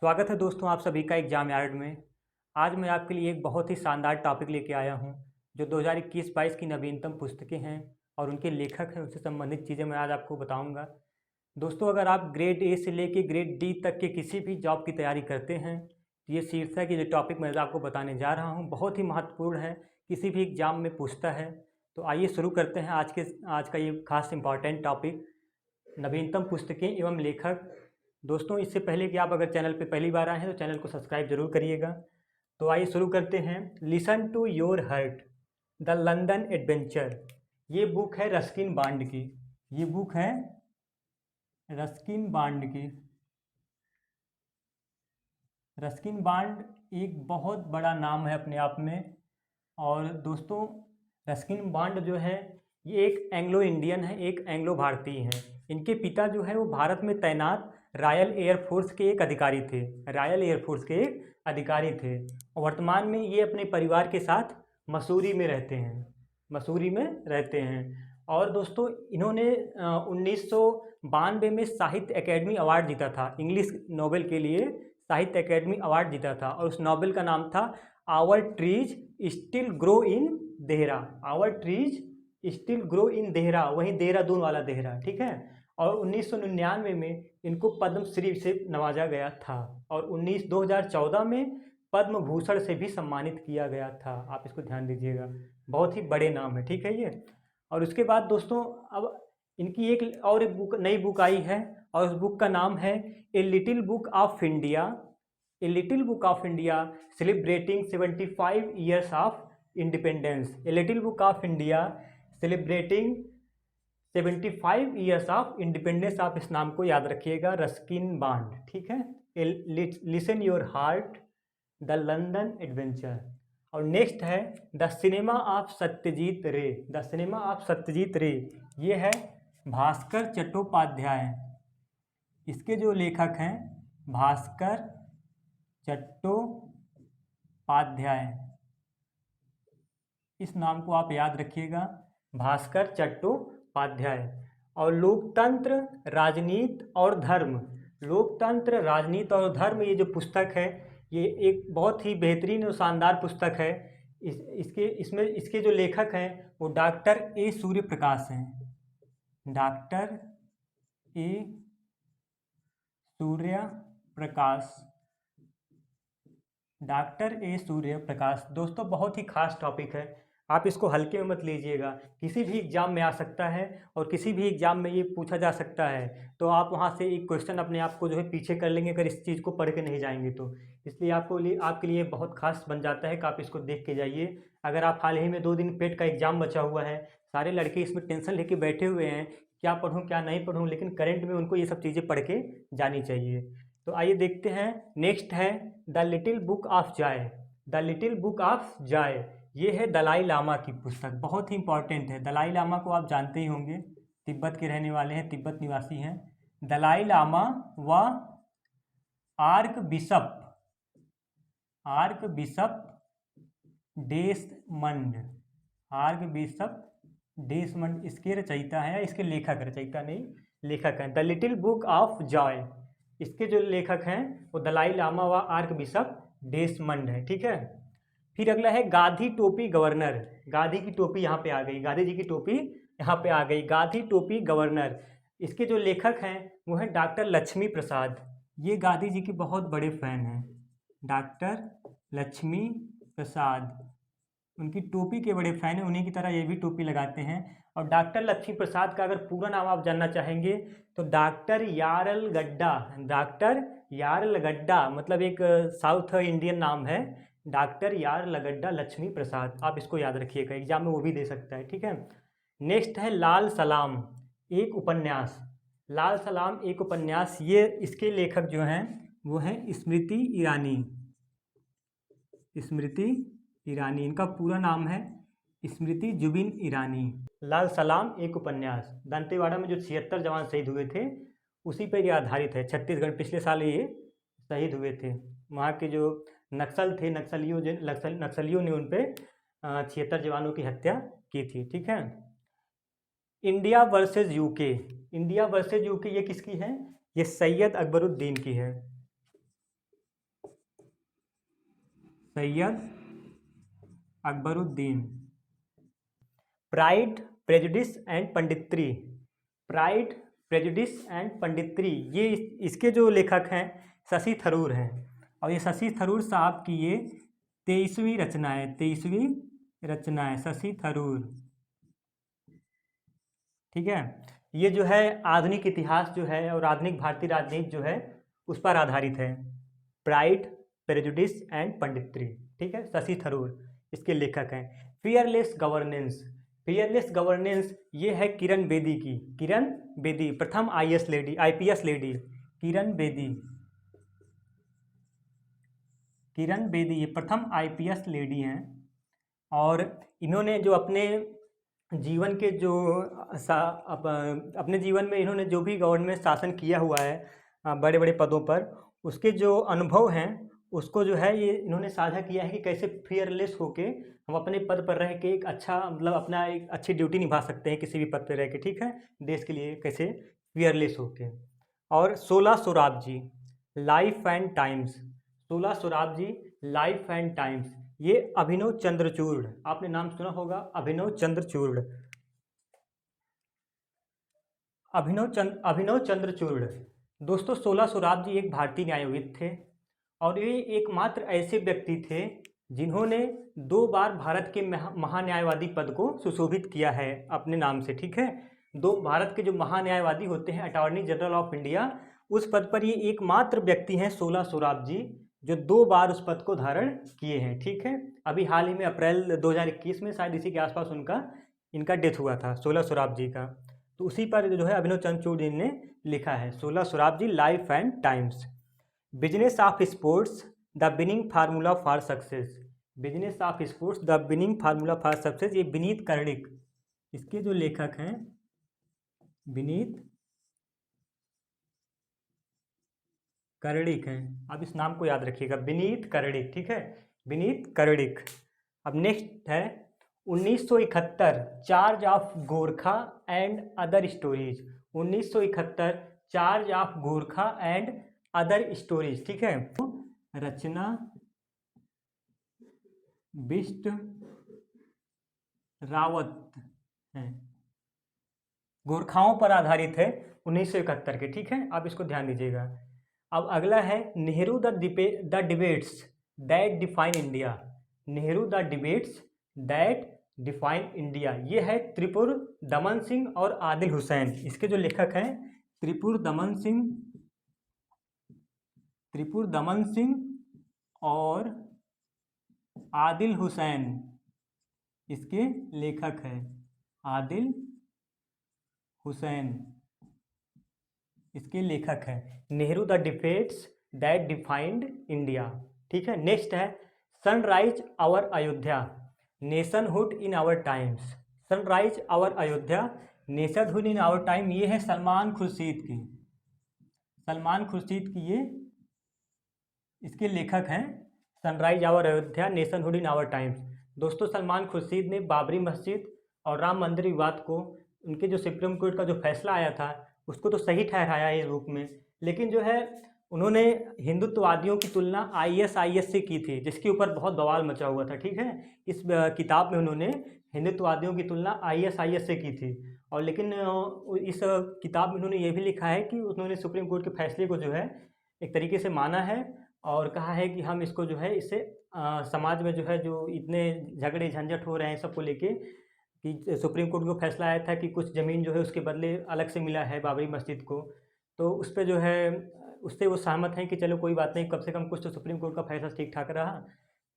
स्वागत है दोस्तों आप सभी का एग्जाम यार्ड में। आज मैं आपके लिए एक बहुत ही शानदार टॉपिक लेके आया हूं जो 2021-22 की नवीनतम पुस्तकें हैं और उनके लेखक हैं, उससे संबंधित चीज़ें मैं आज आपको बताऊंगा। दोस्तों, अगर आप ग्रेड ए से लेके ग्रेड डी तक के किसी भी जॉब की तैयारी करते हैं तो ये शीर्षक ये जो टॉपिक मैं आपको बताने जा रहा हूँ बहुत ही महत्वपूर्ण है, किसी भी एग्जाम में पूछता है। तो आइए शुरू करते हैं आज का ये खास इंपॉर्टेंट टॉपिक, नवीनतम पुस्तकें एवं लेखक। दोस्तों, इससे पहले कि आप अगर चैनल पे पहली बार आए हैं तो चैनल को सब्सक्राइब जरूर करिएगा। तो आइए शुरू करते हैं। Listen to your heart, the London adventure. ये बुक है रस्किन बॉन्ड की। ये बुक है रस्किन बॉन्ड की। रस्किन बॉन्ड एक बहुत बड़ा नाम है अपने आप में। और दोस्तों, रस्किन बॉन्ड जो है ये एक एंग्लो इंडियन है, एक एंग्लो भारतीय हैं। इनके पिता जो है वो भारत में तैनात रॉयल एयरफोर्स के एक अधिकारी थे। रॉयल एयरफोर्स के एक अधिकारी थे और वर्तमान में ये अपने परिवार के साथ मसूरी में रहते हैं। मसूरी में रहते हैं। और दोस्तों, इन्होंने 1992 में साहित्य अकेडमी अवार्ड जीता था। इंग्लिश नोवेल के लिए साहित्य अकेडमी अवार्ड जीता था और उस नोवेल का नाम था our trees still grow in Dehra. Our trees still grow in Dehra, वहीं देहरादून वाला देहरा, ठीक है। और 1999 में इनको पद्म श्री से नवाजा गया था और 2014 में पद्म भूषण से भी सम्मानित किया गया था। आप इसको ध्यान दीजिएगा, बहुत ही बड़े नाम है, ठीक है ये। और उसके बाद दोस्तों, अब इनकी एक बुक, नई बुक आई है और उस बुक का नाम है a little book of India. A little book of India celebrating 75 years of independence. A little book of India celebrating 75 years of independence. आप इस नाम को याद रखिएगा, रस्किन बॉन्ड, ठीक है। Listen your heart, the London adventure. और next है द सिनेमा ऑफ सत्यजीत रे। द सिनेमा ऑफ सत्यजीत रे, ये है भास्कर चट्टोपाध्याय। इसके जो लेखक हैं भास्कर चट्टोपाध्याय, इस नाम को आप याद रखिएगा, भास्कर चट्टोपाध्याय। और लोकतंत्र, राजनीति और धर्म। लोकतंत्र, राजनीति और धर्म, ये जो पुस्तक है ये एक बहुत ही बेहतरीन और शानदार पुस्तक है। इसके जो लेखक हैं वो डॉक्टर ए सूर्य प्रकाश हैं। Doctor A Surya Prakash. Doctor A Surya Prakash. दोस्तों, बहुत ही खास टॉपिक है, आप इसको हल्के में मत लीजिएगा। किसी भी एग्जाम में आ सकता है और किसी भी एग्जाम में ये पूछा जा सकता है। तो आप वहाँ से एक क्वेश्चन अपने आप को जो है पीछे कर लेंगे अगर इस चीज़ को पढ़ के नहीं जाएंगे तो। इसलिए आपके लिए बहुत खास बन जाता है कि आप इसको देख के जाइए। अगर आप हाल ही में 2 दिन पेट का एग्जाम बचा हुआ है, सारे लड़के इसमें टेंशन लेके बैठे हुए हैं क्या पढ़ूँ क्या नहीं पढ़ूँ, लेकिन करंट में उनको ये सब चीज़ें पढ़ के जानी चाहिए। तो आइए देखते हैं। नेक्स्ट है the little book of Joy. The little book of Joy, ये है दलाई लामा की पुस्तक, बहुत ही इंपॉर्टेंट है। दलाई लामा को आप जानते ही होंगे, तिब्बत के रहने वाले हैं, तिब्बत निवासी हैं। दलाई लामा व arc bishop Desmond. Arc bishop Desmond इसके रचयिता है, इसके लेखक, रचयिता नहीं लेखक हैं। The little book of Joy, इसके जो लेखक हैं वो दलाई लामा व आर्क बिशप डेसमंड है, ठीक है। फिर अगला है गांधी टोपी गवर्नर। गांधी की टोपी यहाँ पे आ गई, गांधी जी की टोपी यहाँ पे आ गई, गांधी टोपी गवर्नर। इसके जो लेखक हैं वो हैं डॉक्टर लक्ष्मी प्रसाद। ये गांधी जी के बहुत बड़े फैन हैं, डॉक्टर लक्ष्मी प्रसाद। उनकी टोपी के बड़े फैन हैं, उन्हीं की तरह ये भी टोपी लगाते हैं। और डॉक्टर लक्ष्मी प्रसाद का अगर पूरा नाम आप जानना चाहेंगे तो डॉक्टर यारलगड्डा। डॉक्टर यारलगड्डा मतलब एक साउथ इंडियन नाम है, डॉक्टर यारलगड्डा लक्ष्मी प्रसाद। आप इसको याद रखिएगा, एग्जाम में वो भी दे सकता है, ठीक है। नेक्स्ट है लाल सलाम, एक उपन्यास। लाल सलाम एक उपन्यास, ये इसके लेखक जो हैं वो हैं स्मृति ईरानी। स्मृति ईरानी, इनका पूरा नाम है स्मृति जुबिन ईरानी। लाल सलाम एक उपन्यास, दंतेवाड़ा में जो 76 जवान शहीद हुए थे उसी पर यह आधारित है। छत्तीसगढ़ पिछले साल ये शहीद हुए थे, वहाँ के जो नक्सल थे, नक्सलियों ने उन पर 76 जवानों की हत्या की थी, ठीक है। India versus UK. India versus UK ये किसकी है? ये सैयद अकबरुद्दीन की है। Syed Akbaruddin. Pride, prejudice and punditry, pride, prejudice and punditry, ये इसके जो लेखक हैं शशि थरूर हैं। और ये शशि थरूर साहब की ये 23वीं रचना है, 23वीं रचना है शशि थरूर। ठीक है, ये जो है आधुनिक इतिहास जो है और आधुनिक भारतीय राजनीति जो है उस पर आधारित है। प्राइड, प्रेजुडिस एंड पंडित्री, ठीक है, शशि थरूर इसके लेखक हैं। फियरलेस गवर्नेंस, फियरलेस गवर्नेंस ये है किरण बेदी की, किरण बेदी, प्रथम IAS lady, IPS lady, Kiran Bedi, Kiran Bedi ये प्रथम आईपीएस लेडी हैं। और इन्होंने जो अपने जीवन के जो अपने जीवन में इन्होंने जो भी गवर्नमेंट शासन किया हुआ है बड़े बड़े पदों पर, उसके जो अनुभव हैं उसको जो है ये इन्होंने साझा किया है कि कैसे फियरलेस होके हम अपने पद पर रह के एक अच्छा मतलब अपना एक अच्छी ड्यूटी निभा सकते हैं किसी भी पद पर रह के, ठीक है, देश के लिए कैसे फियरलेस होके। और 16 Sorabjee, life and times, 16 Sorabjee, life and times, ये अभिनव चंद्रचूड़, आपने नाम सुना होगा अभिनव चंद्रचूड़, अभिनव चंद्रचूड़। दोस्तों 16 सोराब जी एक भारतीय न्यायविद थे और ये एकमात्र ऐसे व्यक्ति थे जिन्होंने 2 बार भारत के महान्यायवादी पद को सुशोभित किया है अपने नाम से, ठीक है। 2 भारत के जो महान्यायवादी होते हैं अटॉर्नी जनरल ऑफ इंडिया, उस पद पर ये एकमात्र व्यक्ति हैं 16 सोराब जी जो 2 बार उस पद को धारण किए हैं, ठीक है। अभी हाल ही में अप्रैल 2021 में शायद इसी के आसपास इनका डेथ हुआ था 16 सोराब जी का। तो उसी पर जो है अभिनव चंद्रचूड़ जी ने लिखा है 16 Sorabjee, life and times. Business of sports, the winning formula for success, business of sports, the winning formula for success, ये विनीत कर्णिक इसके जो लेखक हैं, विनीत कर्णिक हैं। आप इस नाम को याद रखिएगा, विनीत कर्णिक, ठीक है, विनीत कर्णिक। अब नेक्स्ट है 1971, charge of Gorkha and other stories, 1971, charge of Gorkha and other stories, ठीक है। रचना बिष्ट रावत है, गोरखाओं पर आधारित है 1971 के, ठीक है, आप इसको ध्यान दीजिएगा। अब अगला है Nehru the debates that define India, Nehru the debates that define India, ये है त्रिपुर दमन सिंह और आदिल हुसैन, इसके जो लेखक हैं त्रिपुर दमन सिंह और आदिल हुसैन, इसके लेखक हैं आदिल हुसैन, इसके लेखक हैं। Nehru the debates that defined India, ठीक है। नेक्स्ट है sunrise over Ayodhya, nationhood in our times, sunrise over Ayodhya, nationhood in our time, ये है सलमान खुर्शीद की, सलमान खुर्शीद की ये इसके लेखक हैं। Sunrise over Ayodhya, nationhood in our times. दोस्तों सलमान खुर्शीद ने बाबरी मस्जिद और राम मंदिर विवाद को, उनके जो सुप्रीम कोर्ट का जो फैसला आया था उसको तो सही ठहराया है इस बुक में, लेकिन जो है उन्होंने हिंदुत्ववादियों की तुलना आईएसआईएस से की थी जिसके ऊपर बहुत बवाल मचा हुआ था, ठीक है। इस किताब में उन्होंने हिंदुत्ववादियों की तुलना आईएसआईएस से की थी। और लेकिन इस किताब में उन्होंने ये भी लिखा है कि उन्होंने सुप्रीम कोर्ट के फैसले को जो है एक तरीके से माना है और कहा है कि हम इसको जो है इससे समाज में जो है जो इतने झगड़े झंझट हो रहे हैं सबको लेके, कि सुप्रीम कोर्ट को फैसला आया था कि कुछ ज़मीन जो है उसके बदले अलग से मिला है बाबरी मस्जिद को, तो उस पर जो है उससे वो सहमत हैं कि चलो कोई बात नहीं, कम से कम कुछ तो सुप्रीम कोर्ट का फैसला ठीक ठाक रहा।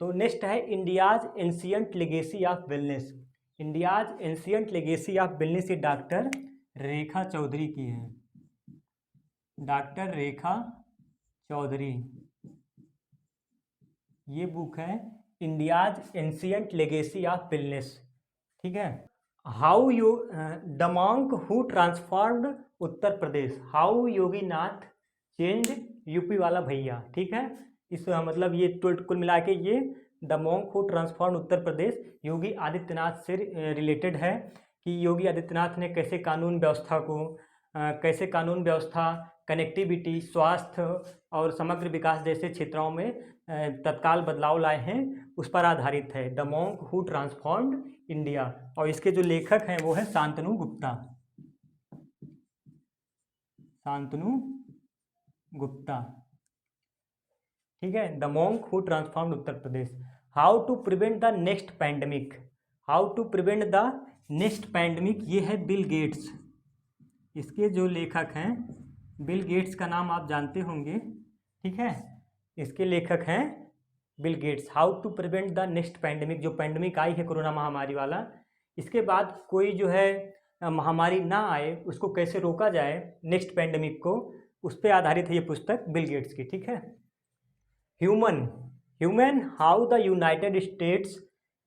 तो नेक्स्ट है India's ancient legacy of wellness, India's ancient legacy of wellness, ये डॉक्टर रेखा चौधरी की है, डॉक्टर रेखा चौधरी, ये बुक है India's ancient legacy of wellness, ठीक है। How you the monk who transformed Uttar Pradesh, how Yoginath change UP वाला भैया, ठीक है। इस मतलब ये कुल मिला के ये the monk who transformed Uttar प्रदेश योगी आदित्यनाथ से रिलेटेड है कि योगी आदित्यनाथ ने कैसे कानून व्यवस्था को कनेक्टिविटी, स्वास्थ्य और समग्र विकास जैसे क्षेत्रों में तत्काल बदलाव लाए हैं उस पर आधारित है। The monk who transformed India. और इसके जो लेखक हैं वो है शांतनु गुप्ता। शांतनु गुप्ता, ठीक है। The monk who transformed Uttar Pradesh. How to prevent the next pandemic. How to prevent the next pandemic, ये है बिल गेट्स। इसके जो लेखक हैं, बिल गेट्स का नाम आप जानते होंगे, ठीक है। इसके लेखक हैं Bill Gates. How to prevent the next pandemic, जो पैंडमिक आई है कोरोना महामारी वाला, इसके बाद कोई जो है महामारी ना आए, उसको कैसे रोका जाए नेक्स्ट पैंडमिक को, उस पर आधारित है ये पुस्तक बिल गेट्स की, ठीक है। Humane how the United States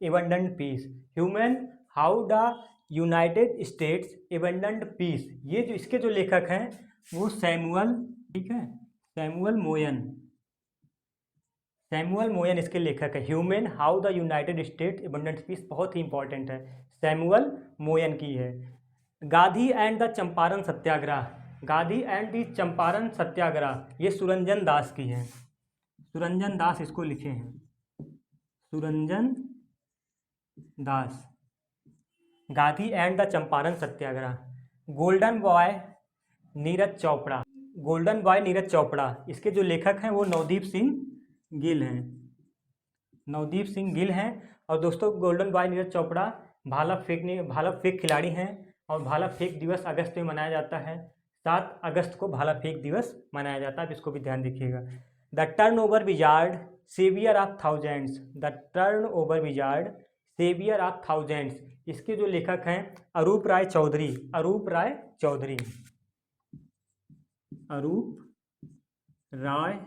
abandoned peace. Humane how the United States abandoned peace, ये जो इसके जो लेखक हैं वो सैमुअल, ठीक है, सैमुअल मोयन। सैमुअल मोयन इसके लेखक है। Humane how the United States abandoned peace बहुत ही इंपॉर्टेंट है, सैमुअल मोयन की है। Gandhi and the Champaran Satyagraha. Gandhi and the Champaran Satyagraha, ये सुरंजन दास की है। सुरंजन दास इसको लिखे हैं, Suranjan Das. Gandhi and the Champaran Satyagraha. Golden boy Neeraj Chopra. Golden boy Neeraj Chopra, इसके जो लेखक हैं वो नवदीप सिंह गिल हैं। नवदीप सिंह गिल हैं। और दोस्तों गोल्डन बॉय नीरज चोपड़ा भाला फेंक खिलाड़ी हैं। और भाला फेंक दिवस अगस्त में मनाया जाता है। 7 अगस्त को भाला फेंक दिवस मनाया जाता है, इसको भी ध्यान रखिएगा। The turn over wizard saviour of thousands. The turn over wizard saviour of thousands, इसके जो लेखक हैं अरूप राय चौधरी। अरूप राय चौधरी, अरूप राय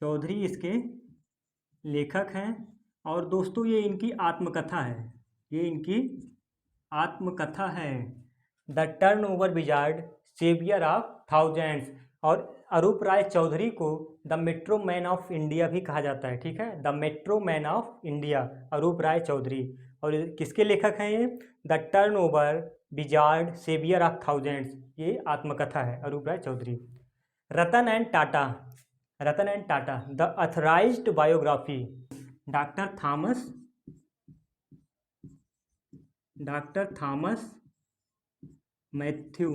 चौधरी इसके लेखक हैं। और दोस्तों ये इनकी आत्मकथा है, ये इनकी आत्मकथा है, the turn over wizard saviour of thousands. और अरूप राय चौधरी को the metro man of India भी कहा जाता है, ठीक है, the metro man of India, Arup Roy Choudhury. और किसके लेखक हैं ये? The turn over wizard saviour of thousands, ये आत्मकथा है, Arup Roy Choudhury. Ratan and Tata. Ratan and Tata the authorised biography, doctor Thomas Mathew.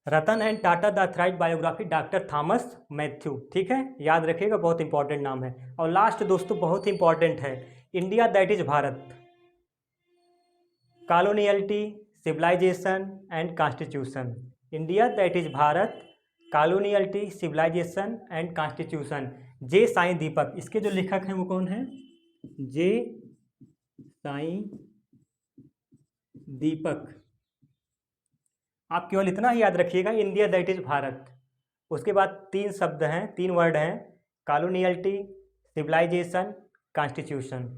Ratan and Tata the authorised biography, doctor Thomas Matthew, ठीक है, याद रखिएगा, बहुत इंपॉर्टेंट नाम है। और लास्ट दोस्तों बहुत इंपॉर्टेंट है, India that is Bharat, coloniality, civilisation and constitution. India that is Bharat, coloniality, civilisation and constitution. J Sai Deepak, इसके जो लेखक हैं वो कौन हैं? जे साईं दीपक। आप केवल इतना ही याद रखिएगा, इंडिया दैट इज भारत, उसके बाद 3 शब्द हैं, 3 वर्ड हैं, coloniality, civilisation, constitution.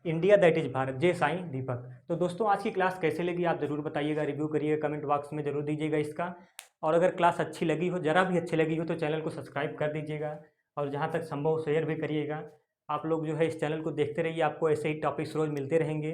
India that is Bharat, J Sai Deepak. तो दोस्तों आज की क्लास कैसे लगी आप ज़रूर बताइएगा, रिव्यू करिएगा, कमेंट बॉक्स में ज़रूर दीजिएगा इसका। और अगर क्लास अच्छी लगी हो, ज़रा भी अच्छी लगी हो, तो चैनल को सब्सक्राइब कर दीजिएगा और जहाँ तक संभव शेयर भी करिएगा। आप लोग जो है इस चैनल को देखते रहिए, आपको ऐसे ही टॉपिक्स रोज़ मिलते रहेंगे।